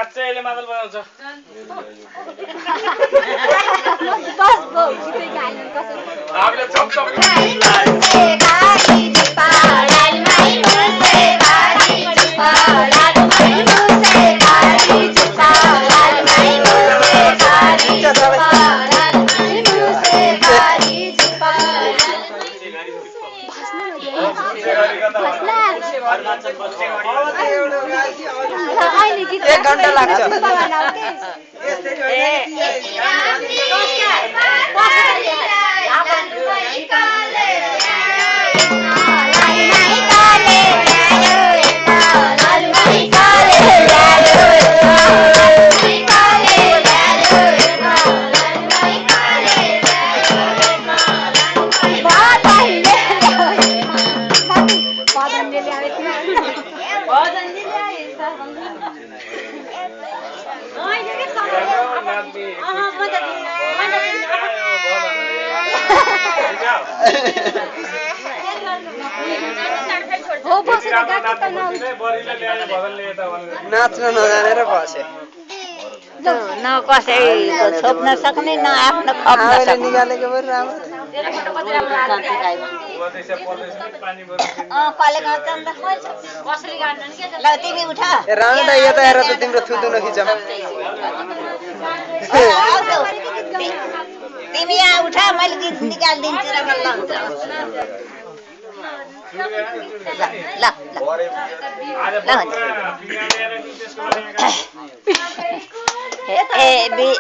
साँच्चै अहिले मादल बजाउँछ हामीले चम्चम एक घण्टा लाग्छ नाच्न नजानेर बसे न कसैको छोप्न सक्ने न आफ्नो खप्न सक्ने निकालेको पनि राम्रो तिमी उठ राणा यता हेर त तिम्रो थुतु नखिचम तिमी यहाँ उठ मैले गीत निकालिदिन्छु र बल्ल हुन्छ ल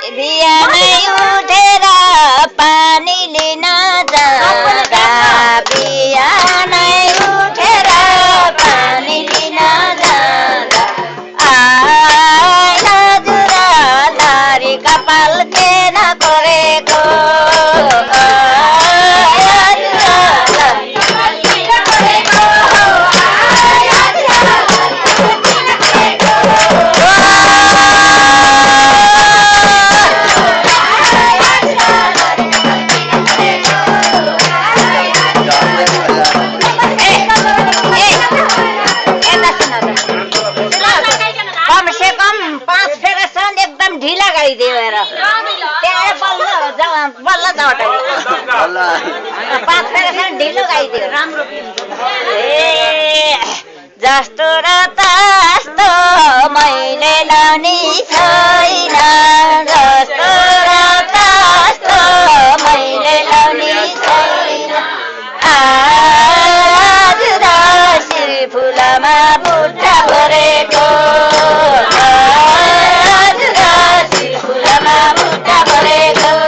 बिहानै उठेर पानी लिन जाँदा बिहानै उठेर पानी लिन जाँदा हजुर नारी कपाल केन परेको ढिलो गाइदियो राम्रो जस्तो र तस्तो मैले लाउने छैन जस्तो र तस्तो मैले लाउने छैन आज राशि फुलमा बुट्टा भरेको आज राशि फुलमा बुट्टा भरेको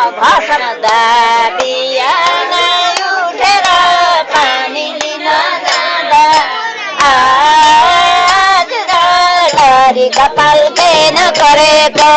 भसदा बिहानै उठेर पानी लिन जाँदा आज नारी कपाल केन गरेको